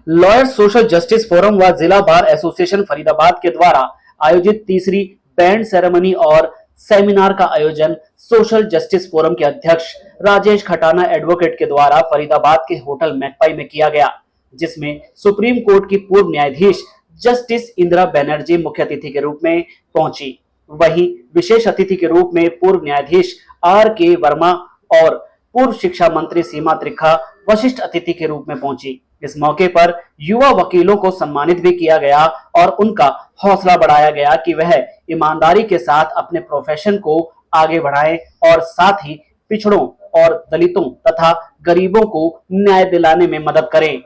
Lawyer social justice forum व जिला bar association Faridabad के द्वारा आयोजित तीसरी बैंड सेरेमनी और सेमिनार का आयोजन सोशल जस्टिस फोरम के अध्यक्ष राजेश खटाना एडवोकेट के द्वारा फरीदाबाद के होटल मैकपाई में किया गया, जिसमें सुप्रीम कोर्ट की पूर्व न्यायाधीश जस्टिस इंदिरा बनर्जी मुख्य अतिथि के रूप में पहुंची। वहीं विशेष अतिथि के रूप में पूर्व न्यायाधीश आर के वर्मा और पूर्व शिक्षा मंत्री सीमा त्रिखा वशिष्ठ अतिथि के रूप में पहुंची। इस मौके पर युवा वकीलों को सम्मानित भी किया गया और उनका हौसला बढ़ाया गया कि वह ईमानदारी के साथ अपने प्रोफेशन को आगे बढ़ाएं और साथ ही पिछड़ों और दलितों तथा गरीबों को न्याय दिलाने में मदद करें।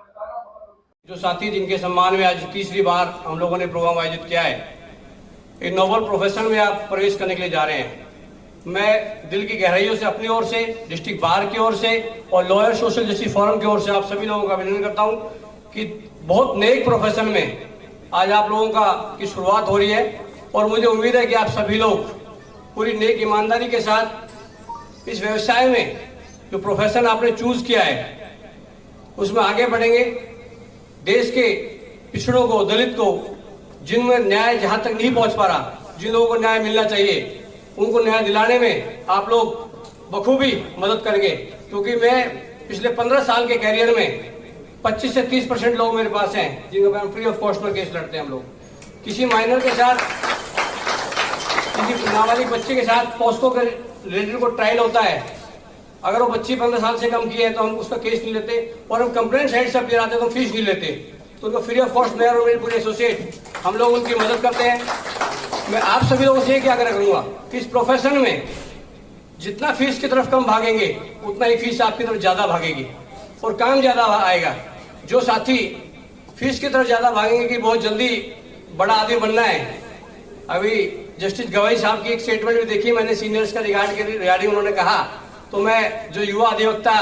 जो साथी जिनके सम्मान में आज तीसरी बार हम लोगों ने प्रोग्राम आयोजित किया है, एक नोबल प्रोफेशन में आप प्रवेश करने के लिए जा रहे हैं। मैं दिल की गहराइयों से अपनी ओर से, डिस्ट्रिक्ट बार की ओर से और लॉयर सोशल जस्टिस फोरम की ओर से आप सभी लोगों का अभिनंदन करता हूं कि बहुत नेक प्रोफेशन में आज आप लोगों की शुरुआत हो रही है और मुझे उम्मीद है कि आप सभी लोग पूरी नेक ईमानदारी के साथ इस व्यवसाय में जो प्रोफेशन आपने चूज किया है उसमें आगे बढ़ेंगे। देश के पिछड़ों को, दलित को, जिनमें न्याय जहां तक नहीं पहुंच पा रहा, जिन लोगों को न्याय मिलना चाहिए, उनको न्याय दिलाने में आप लोग बखूबी मदद करेंगे। क्योंकि मैं पिछले 15 साल के कैरियर में 25 से 30% लोग मेरे पास हैं जिनका free of cost per case लड़ते हैं हम लोग। किसी माइनर के साथ, किसी नाबालिग बच्चे के साथ पॉस्को के रिलेटेड को ट्रायल होता है, अगर वो बच्ची 15 साल से कम की है तो हम उसका केस नहीं लेते और हम कंप्लेंट साइड से अपील आते हैं तो फीस नहीं लेते। तो उनको फ्री ऑफ कॉस्ट मेयर और मेरे पूरे एसोसिएट हम लोग उनकी मदद करते हैं। मैं आप सभी लोगों से क्या करूंगा कि इस प्रोफेशन में जितना फीस की तरफ कम भागेंगे उतना ही फीस आपकी तरफ ज्यादा भागेगी और काम ज्यादा आएगा। जो साथी फीस की तरफ ज्यादा भागेंगे कि बहुत जल्दी बड़ा आदमी बनना है, अभी जस्टिस गवाई साहब की एक स्टेटमेंट भी देखी मैंने सीनियर्स का रिगार्डिंग उन्होंने कहा, तो मैं जो युवा अधिवक्ता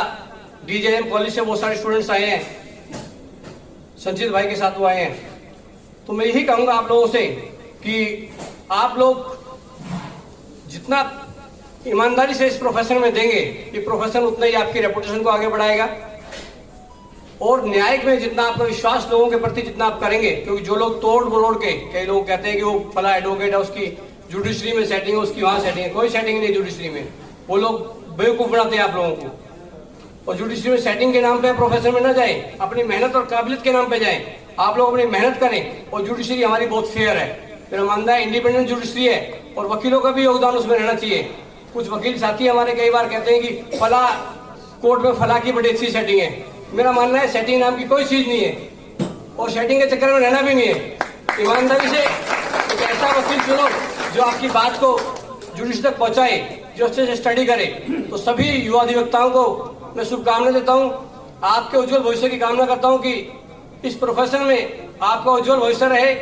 डीजेएम कॉलेज से बहुत सारे स्टूडेंट्स आए हैं, संजीत भाई के साथ वो आए हैं, तो मैं यही कहूंगा आप लोगों से कि आप लोग जितना ईमानदारी से इस प्रोफेशन में देंगे, ये प्रोफेशन उतना ही आपकी रेपुटेशन को आगे बढ़ाएगा और न्यायिक में जितना आपका विश्वास लोगों के प्रति जितना आप करेंगे, क्योंकि जो लोग तोड़ मरोड़ के, कई लोग कहते हैं कि वो फला एडवोकेट है, उसकी जुडिशरी में सेटिंग है, उसकी वहां सेटिंग है, कोई सेटिंग नहीं जुडिशरी में, वो लोग बेवकूफ बनाते हैं आप लोगों को। और जुडिशरी में सेटिंग के नाम पे प्रोफेशन में ना जाए, अपनी मेहनत और काबिलियत के नाम पे जाए। आप लोग अपनी मेहनत करें और जुडिशरी हमारी बहुत फेयर है, मेरा मानना है इंडिपेंडेंट जुडिशरी है और वकीलों का भी योगदान उसमें रहना चाहिए। कुछ वकील साथी हमारे कई बार कहते हैं कि फला कोर्ट में फला की बड़ी अच्छी सेटिंग है, मेरा मानना है सेटिंग नाम की कोई चीज नहीं है और सेटिंग के चक्कर में रहना भी नहीं है। ईमानदारी से एक ऐसा वकील चुनो जो आपकी बात को जुडिशरी तक पहुंचाए, जो अच्छे से स्टडी करे। तो सभी युवा अधिवक्ताओं को मैं शुभकामनाएं देता हूं, आपके उज्जवल भविष्य की कामना करता हूं कि इस प्रोफेशन में आपका उज्जवल भविष्य रहे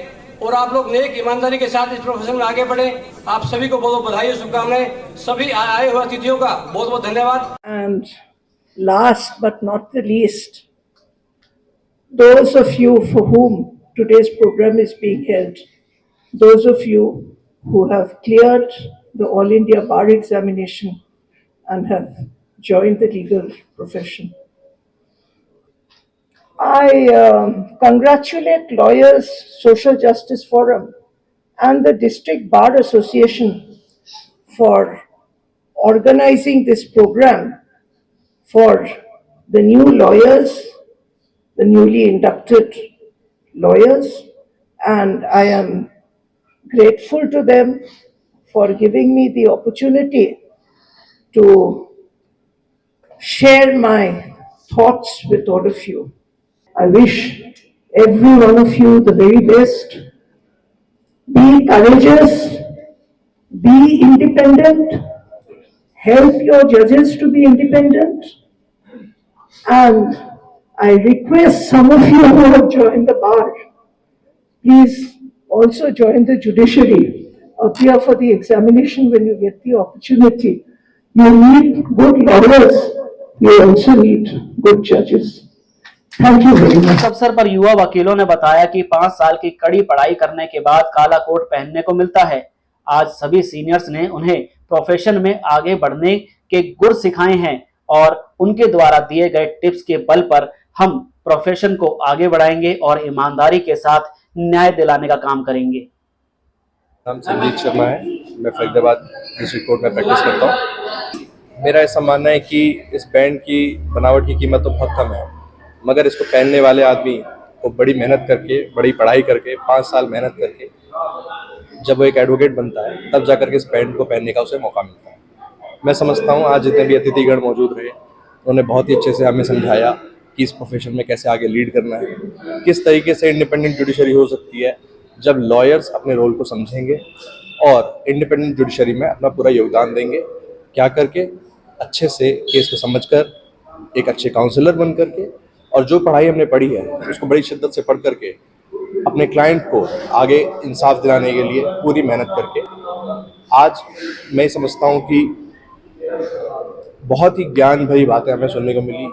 और आप लोग नेक ईमानदारी के साथ इस प्रोफेशन में आगे बढ़े। आप सभी को बहुत बहुत बधाई और शुभकामनाएं। सभी आए हुए अतिथियों का बहुत बहुत धन्यवाद। And last but not the least, those of you for whom today's program is being held, those of you who have cleared the All India Bar examination and have joined the legal profession. I congratulate Lawyers Social Justice Forum and the District Bar Association for organizing this program for the new lawyers, the newly inducted lawyers, and I am grateful to them for giving me the opportunity to share my thoughts with all of you. I wish every one of you the very best. Be courageous, be independent, help your judges to be independent, and I request some of you who have joined the bar, please also join the judiciary, appear for the examination when you get the opportunity. You need good lawyers, you also need good judges. Thank you very much. इस अवसर पर युवा वकीलों ने बताया कि 5 साल की कड़ी पढ़ाई करने के बाद काला कोट पहनने को मिलता है। आज सभी सीनियर्स ने उन्हें प्रोफेशन में आगे बढ़ने के गुर सिखाए हैं और उनके द्वारा दिए गए टिप्स के बल पर हम प्रोफेशन को आगे बढ़ाएंगे और ईमानदारी के साथ न्याय दिलाने का काम करेंगे। नाम संजीत शर्मा है। मैं फरीदाबाद डिस्ट्रिक्ट कोर्ट में प्रैक्टिस करता हूँ। मेरा ऐसा मानना है कि इस बैंड की बनावट की कीमत तो बहुत कम है, मगर इसको पहनने वाले आदमी को बड़ी मेहनत करके, बड़ी पढ़ाई करके, 5 साल मेहनत करके जब वो एक एडवोकेट बनता है, तब जाकर के इस बैंड को पहनने का उसे मौका मिलता है। मैं समझता हूँ आज जितने भी अतिथिगण मौजूद रहे, उन्होंने बहुत ही अच्छे से हमें समझाया कि इस प्रोफेशन में कैसे आगे लीड करना है, किस तरीके से इंडिपेंडेंट जुडिशरी हो सकती है जब लॉयर्स अपने रोल को समझेंगे और इंडिपेंडेंट जुडिशरी में अपना पूरा योगदान देंगे, क्या करके अच्छे से केस को समझकर एक अच्छे काउंसलर बन करके, और जो पढ़ाई हमने पढ़ी है उसको बड़ी शिद्दत से पढ़ करके अपने क्लाइंट को आगे इंसाफ दिलाने के लिए पूरी मेहनत करके आज मैं समझता हूँ कि बहुत ही ज्ञान भरी बातें हमें सुनने को मिली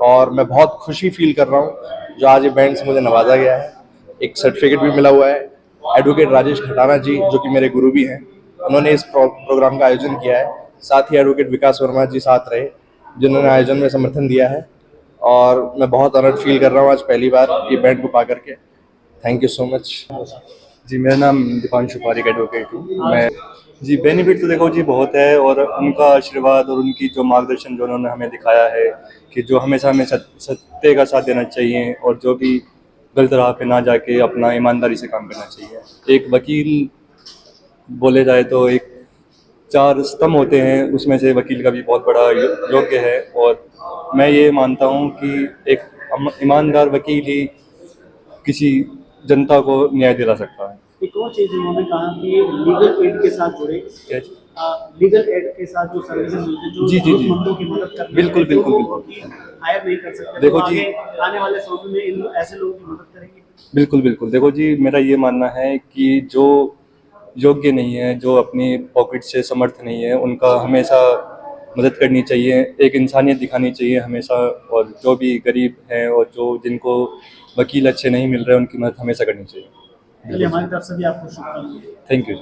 और मैं बहुत खुशी फील कर रहा हूँ जो आज ये बैंड से मुझे नवाजा गया है। एक सर्टिफिकेट भी मिला हुआ है। एडवोकेट राजेश खटाना जी, जो कि मेरे गुरु भी हैं, उन्होंने इस प्रोग्राम का आयोजन किया है। साथ ही एडवोकेट विकास वर्मा जी साथ रहे, जिन्होंने आयोजन में समर्थन दिया है, और मैं बहुत ऑनर्ड फील कर रहा हूँ आज पहली बार ये बैंड को पा करके। Thank you so much. जी, मेरा नाम दीपांशु पारिक एडवोकेट हूँ मैं। जी, बेनिफिट तो देखो जी बहुत है, और उनका आशीर्वाद और उनकी जो मार्गदर्शन जो उन्होंने हमें दिखाया है कि जो हमेशा हमें सत्य का साथ देना चाहिए और जो भी गलत राह पे ना जाके अपना ईमानदारी से काम करना चाहिए। एक वकील बोले जाए तो एक 4 स्तंभ होते हैं, उसमें से वकील का भी बहुत बड़ा योग्य है, और मैं ये मानता हूँ कि एक ईमानदार वकील ही किसी जनता को न्याय दिला सकता है। एक और चीज उन्होंने कहा कि लीगल एड के साथ जुड़े, लीगल एड के साथ जो सर्विसेज होते हैं, जो जी, जी, जी। जरूरतमंदों की मदद करते हैं, बिल्कुल, बिल्कुल, जो बिल्कुल। वकील हायर नहीं कर सकते, देखो तो जी, आगे आने वाले समय में इन ऐसे लोगों की मदद करेंगे। बिल्कुल बिल्कुल। देखो जी, मेरा ये मानना है कि जो योग्य नहीं है, जो अपनी पॉकेट से समर्थ नहीं है, उनका हमेशा मदद करनी चाहिए, एक इंसानियत दिखानी चाहिए हमेशा, और जो भी गरीब हैं और जो जिनको वकील अच्छे नहीं मिल रहे, उनकी मदद हमेशा करनी चाहिए। चलिए, हमारी तरफ से भी आपको शुभकामनाएं। Thank you.